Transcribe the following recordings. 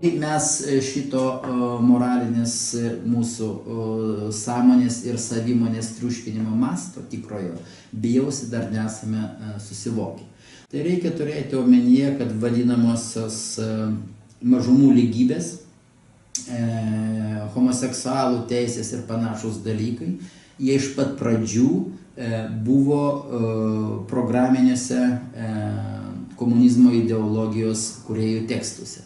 Mes šito moralinės mūsų sąmonės ir savimonės triuškinimo masto tikrojo, bijausi, dar nesame susivokę. Tai reikia turėti omenyje, kad vadinamosios mažumų lygybės, homoseksualų teisės ir panašus dalykai, jie iš pat pradžių buvo programinėse komunizmo ideologijos kūrėjų tekstuose.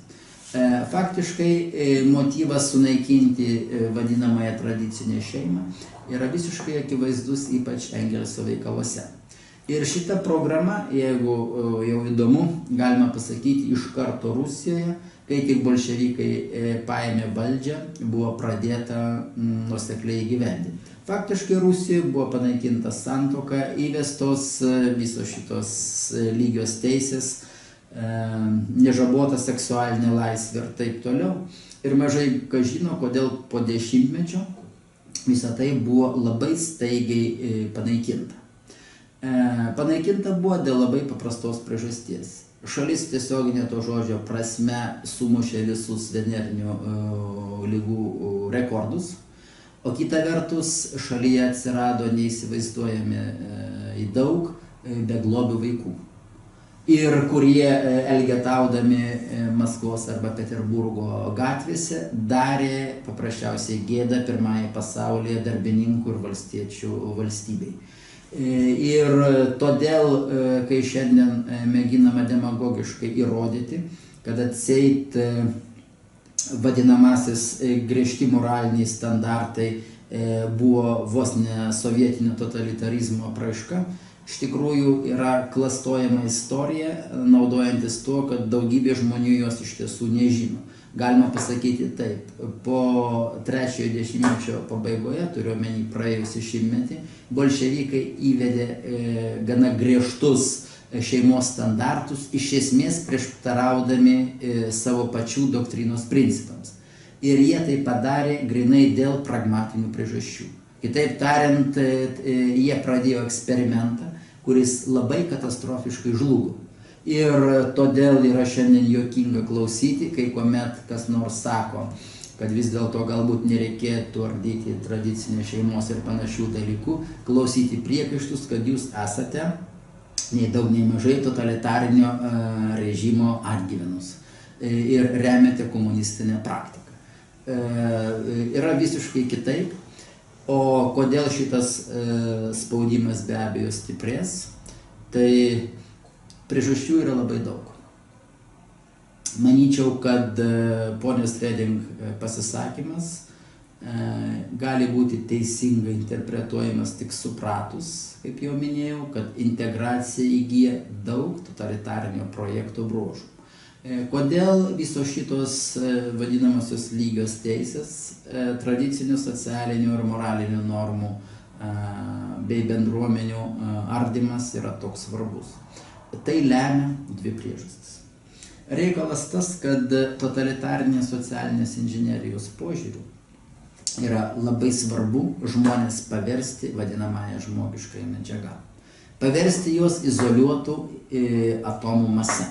Faktiškai motyvas sunaikinti vadinamąją tradicinę šeimą yra visiškai akivaizdus, ypač Engelso veikaluose. Ir šita programa, jeigu jau įdomu, galima pasakyti, iš karto Rusijoje, kai tik bolševikai paėmė valdžią, buvo pradėta nuosekliai įgyvendinti. Faktiškai Rusijoje buvo panaikinta santuoka, įvestos visos šitos lygios teisės, nežabota seksualinė laisvė ir taip toliau. Ir mažai kas žino, kodėl po 10-mečio visą tai buvo labai staigiai panaikinta. Panaikinta buvo dėl labai paprastos priežasties. Šalis tiesioginė to žodžio prasme sumušė visus venerinių ligų rekordus, o kita vertus šalyje atsirado neįsivaizduojami daug beglobių vaikų. Ir kurie elgetaudami Maskvos arba Peterburgo gatvėse darė paprasčiausiai gėdą pirmąjį pasaulyje darbininkų ir valstiečių valstybei. Ir todėl, kai šiandien mėginama demagogiškai įrodyti, kad atseit vadinamasis griežti moraliniai standartai buvo vos ne sovietinio totalitarizmo apraiška, iš tikrųjų yra klastojama istorija, naudojantis tuo, kad daugybė žmonių jos iš tiesų nežino. Galima pasakyti taip, po 3-ojo dešimtmečio pabaigoje, turiu omeny praėjusį šimtmetį, bolševikai įvedė gana griežtus šeimos standartus, iš esmės prieštaraudami savo pačių doktrinos principams. Ir jie tai padarė grinai dėl pragmatinių priežasčių. Kitaip tariant, jie pradėjo eksperimentą, kuris labai katastrofiškai žlugo. Ir todėl yra šiandien juokinga klausyti, kai kuomet kas nors sako, kad vis dėlto galbūt nereikėtų ardyti tradicinės šeimos ir panašių dalykų, klausyti priekaištus, kad jūs esate nei daug nei mažai totalitarinio režimo atgyvenus ir remiate komunistinę praktiką. Yra visiškai kitaip. O kodėl šitas spaudimas be abejo stiprės, tai priežasčių yra labai daug. Manyčiau, kad ponios Reding pasisakymas gali būti teisingai interpretuojamas tik supratus, kaip jau minėjau, kad integracija įgyja daug totalitarinio projekto bruožų. Kodėl visos šitos vadinamosios lygios teisės, tradicinių socialinių ir moralinių normų bei bendruomenių ardymas yra toks svarbus? Tai lemia dvi priežastis. Reikalas tas, kad totalitarinės socialinės inžinerijos požiūrių yra labai svarbu žmonės paversti vadinamąją žmogiškąją medžiagą. Paversti juos izoliuotų atomų mase.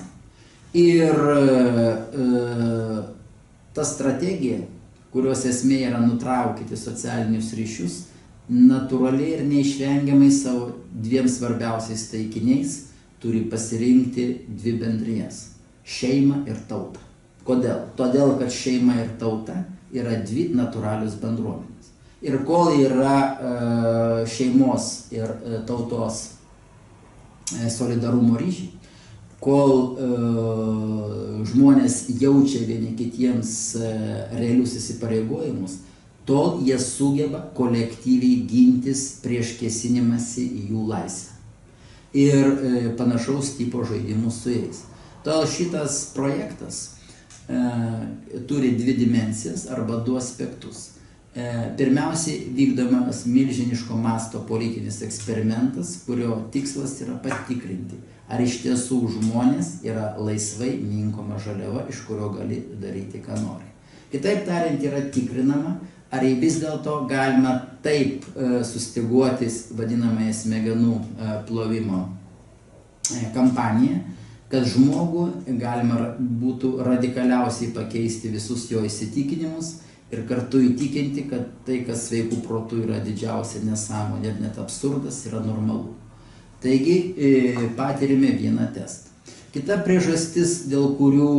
Ir ta strategija, kurios esmė yra nutraukyti socialinius ryšius, natūraliai ir neišvengiamai savo dviem svarbiausiais taikiniais turi pasirinkti dvi bendrijas – šeimą ir tautą. Kodėl? Todėl, kad šeima ir tauta yra dvi natūralios bendruomenės. Ir kol yra šeimos ir tautos solidarumo ryšiai, kol žmonės jaučia vieni kitiems realius įsipareigojimus, tol jie sugeba kolektyviai gintis prieš kėsinimąsi į jų laisvę. Ir panašaus tipo žaidimus su jais. Todėl šitas projektas turi dvi dimensijas arba du aspektus. Pirmiausiai vykdomas milžiniško masto politinis eksperimentas, kurio tikslas yra patikrinti, ar iš tiesų žmonės yra laisvai minkoma žaliava, iš kurio gali daryti, ką nori. Kitaip tariant, yra tikrinama, ar vis dėlto galima taip sustyguoti vadinamąją smegenų plovimo kampaniją, kad žmogų galima būtų radikaliausiai pakeisti visus jo įsitikinimus ir kartu įtikinti, kad tai, kas sveikų protų yra didžiausia nesąmonė ir net absurdas, yra normalu. Taigi patirime vieną testą. Kita priežastis, dėl kurių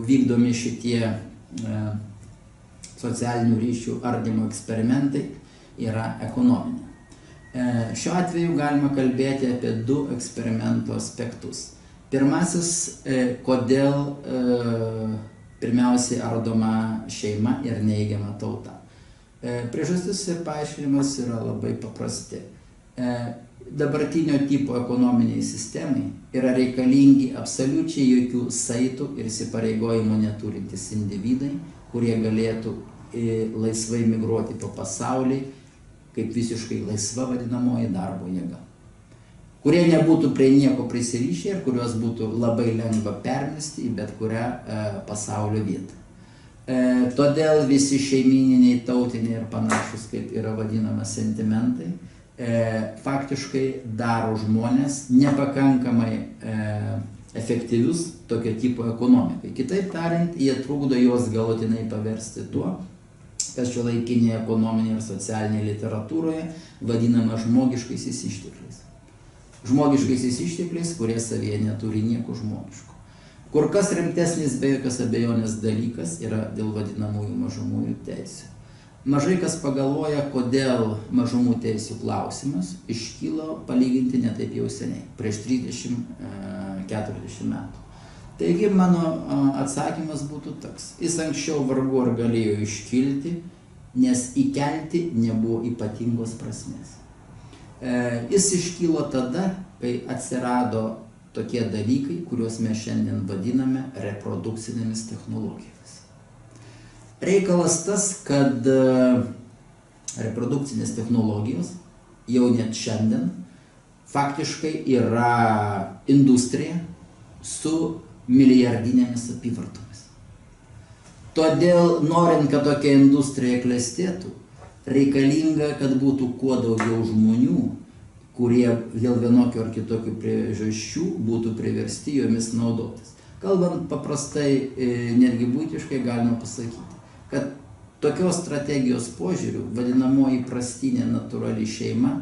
vykdomi šitie socialinių ryšių ardymo eksperimentai, yra ekonominė. Šiuo atveju galima kalbėti apie du eksperimento aspektus. Pirmasis, kodėl pirmiausiai ardoma šeima ir neigiama tauta. Priežastis ir paaiškinimas yra labai paprasti. Dabartinio tipo ekonominiai sistemai yra reikalingi absoliučiai jokių saitų ir įsipareigojimų neturintys individai, kurie galėtų laisvai migruoti po pasaulį kaip visiškai laisva vadinamoji darbo jėga, kurie nebūtų prie nieko prisirišę ir kuriuos būtų labai lengva permesti į bet kurią pasaulio vietą. Todėl visi šeimyniniai, tautiniai ir panašus, kaip yra vadinama, sentimentai faktiškai daro žmonės nepakankamai efektyvius tokio tipo ekonomikai. Kitaip tariant, jie trukdo juos galutinai paversti tuo, kas šiuolaikinėje ekonominėje ir socialinėje literatūroje vadinama žmogiškaisiais ištekliais. Žmogiškaisiais ištekliais, kurie savyje neturi nieko žmogiško. Kur kas rimtesnis be jokios abejonės dalykas yra dėl vadinamųjų mažumųjų teisių. Mažai kas pagalvoja, kodėl mažumų teisių klausimas iškilo palyginti netaip jau seniai, prieš 30-40 metų. Taigi mano atsakymas būtų toks. Jis anksčiau vargu ar galėjo iškilti, nes įkelti nebuvo ypatingos prasmės. Jis iškilo tada, kai atsirado tokie dalykai, kuriuos mes šiandien vadiname reprodukcinėmis technologijomis. Reikalas tas, kad reprodukcinės technologijos jau net šiandien faktiškai yra industrija su milijardinėmis apyvartomis. Todėl, norint, kad tokia industrija klestėtų, reikalinga, kad būtų kuo daugiau žmonių, kurie dėl vienokių ar kitokių priežasčių būtų priversti jomis naudotis. Kalbant paprastai, netgi buitiškai galima pasakyti, kad tokios strategijos požiūrių vadinamoji įprastinė natūrali šeima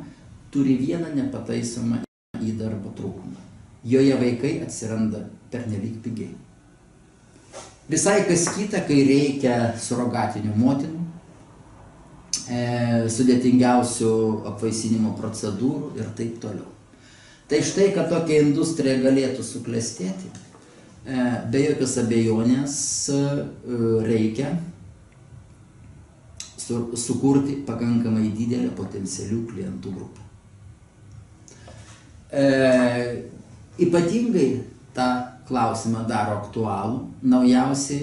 turi vieną nepataisomą įdarbo trūkumą. Joje vaikai atsiranda pernelyg pigiai. Visai kas kita, kai reikia surogatinių motinų, sudėtingiausių apvaisinimo procedūrų ir taip toliau. Tai štai, kad tokia industrija galėtų suklestėti, be jokios abejonės reikia sukurti pakankamai didelę potencialių klientų grupę. Ypatingai tą klausimą daro aktualų naujausi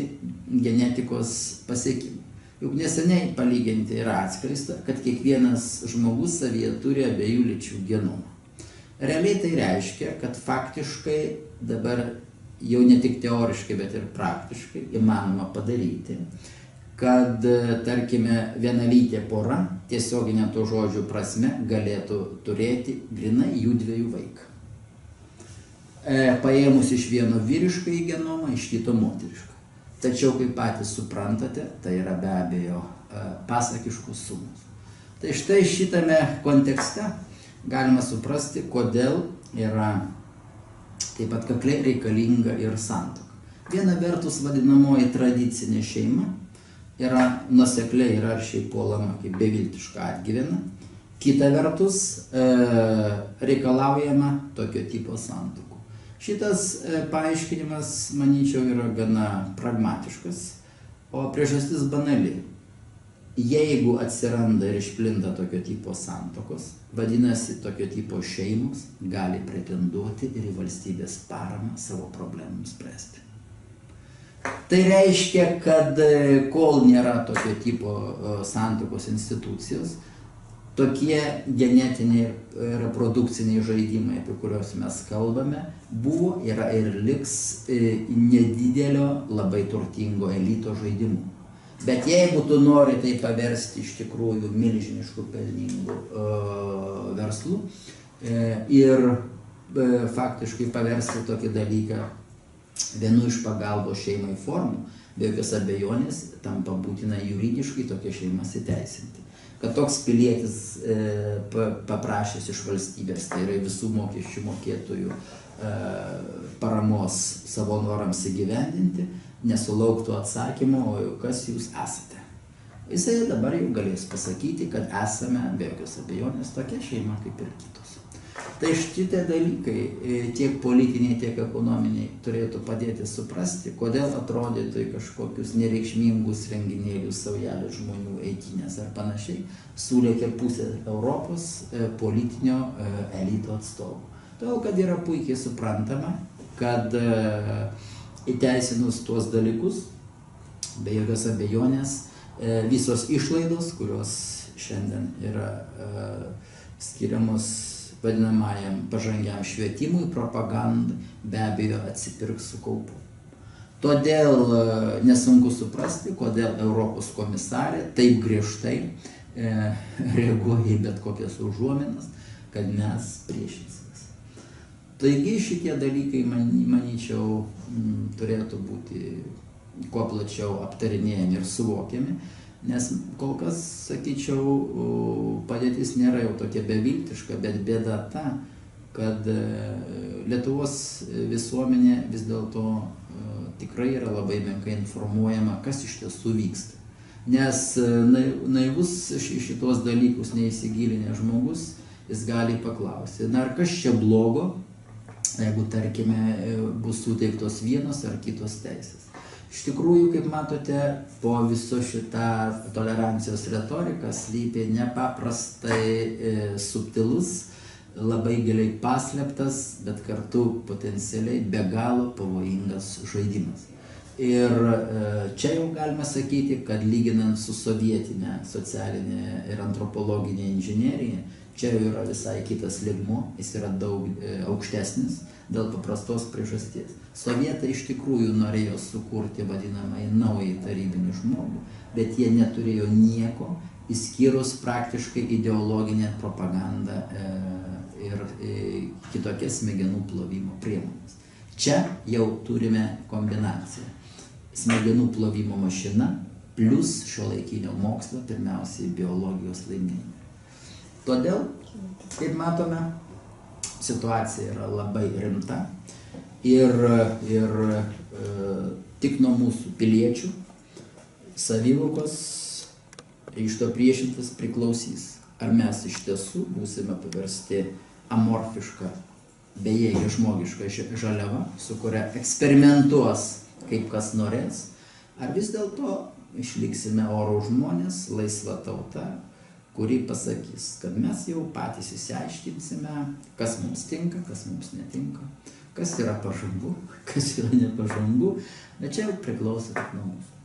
genetikos pasiekimai. Juk neseniai palyginti yra atskleista, kad kiekvienas žmogus savyje turi abiejų lyčių genomą. Realiai tai reiškia, kad faktiškai dabar jau ne tik teoriškai, bet ir praktiškai įmanoma padaryti, kad, tarkime, vienalytė pora, tiesioginė to žodžių prasme, galėtų turėti grinai jų dviejų vaiką. Paėmus iš vieno vyrišką į genomą, iš kito moterišką. Tačiau, kaip patys suprantate, tai yra be abejo pasakiškos sumos. Tai štai šitame kontekste galima suprasti, kodėl yra taip pat kakliai reikalinga ir santuoka. Viena vertus vadinamoji tradicinė šeima yra nuosekliai ir aršiai puolama kaip beviltiška atgyvena. Kita vertus reikalaujama tokio tipo santuokų. Šitas paaiškinimas, manyčiau, yra gana pragmatiškas, o priežastis banali. Jeigu atsiranda ir išplinta tokio tipo santuokos, vadinasi, tokio tipo šeimos gali pretenduoti ir į valstybės paramą savo problemams spręsti. Tai reiškia, kad kol nėra tokio tipo santuokos institucijos, tokie genetiniai reprodukciniai žaidimai, apie kuriuos mes kalbame, buvo, yra ir liks nedidelio, labai turtingo elito žaidimų. Bet jeigu tu nori tai paversti iš tikrųjų milžiniškų pelningų verslų ir faktiškai paversti tokį dalyką vienu iš pagalbos šeimai formų, be jokios abejonės tampa būtina juridiškai tokias šeimas įteisinti. Kad toks pilietis paprašęs iš valstybės, tai yra visų mokesčių mokėtojų paramos savo norams įgyvendinti, nesulauktų atsakymo, o kas jūs esate. Jisai dabar jau galės pasakyti, kad esame be jokios abejonės tokia šeima kaip ir kitos. Tai šitie dalykai, tiek politiniai, tiek ekonominiai, turėtų padėti suprasti, kodėl atrodytų į kažkokius nereikšmingus renginėlius, saujelės žmonių eitynės ar panašiai, sulėkė pusė Europos politinio elito atstovų. Todėl, kad yra puikiai suprantama, kad įteisinus tuos dalykus, be jokios abejonės, visos išlaidos, kurios šiandien yra skiriamos vadinamajam pažangiam švietimui, propagandai, be abejo atsipirks su kaupu. Todėl nesunku suprasti, kodėl Europos komisarė taip griežtai reaguoja į bet kokias užuominas, kad mes priešinsimės. Taigi šitie dalykai, manyčiau, turėtų būti kuo plačiau aptarinėjami ir suvokiami, nes kol kas, sakyčiau, padėtis nėra jau tokia beviltiška, bet bėda ta, kad Lietuvos visuomenė vis dėlto tikrai yra labai menkai informuojama, kas iš tiesų vyksta. Nes naivus šitos dalykus neįsigilinęs žmogus, jis gali paklausyti, na ar kas čia blogo, jeigu, tarkime, bus suteiktos vienos ar kitos teisės. Iš tikrųjų, kaip matote, po viso šitą tolerancijos retoriką slypi nepaprastai subtilus, labai giliai paslėptas, bet kartu potencialiai be galo pavojingas žaidimas. Ir čia jau galima sakyti, kad lyginant su sovietinė socialinė ir antropologinė inžinerija, čia jau yra visai kitas lygmuo, jis yra daug aukštesnis dėl paprastos priežasties. Sovietai iš tikrųjų norėjo sukurti vadinamąjį naują tarybinį žmogų, bet jie neturėjo nieko, išskyrus praktiškai ideologinę propagandą ir kitokias smegenų plovimo priemonės. Čia jau turime kombinaciją. Smegenų plovimo mašina plus šiuolaikinio mokslo, pirmiausiai biologijos laimėjimai. Todėl, kaip matome, situacija yra labai rimta ir tik nuo mūsų piliečių savivokos iš to priešintis priklausys. Ar mes iš tiesų būsime paversti amorfišką, bejėgę žmogišką žaliavą, su kuria eksperimentuos kaip kas norės, ar vis dėlto išliksime oro žmonės, laisva tauta, kuri pasakys, kad mes jau patys išsiaiškinsime, kas mums tinka, kas mums netinka, kas yra pažangu, kas yra nepažangu, bet čia jau priklauso tik nuo mūsų.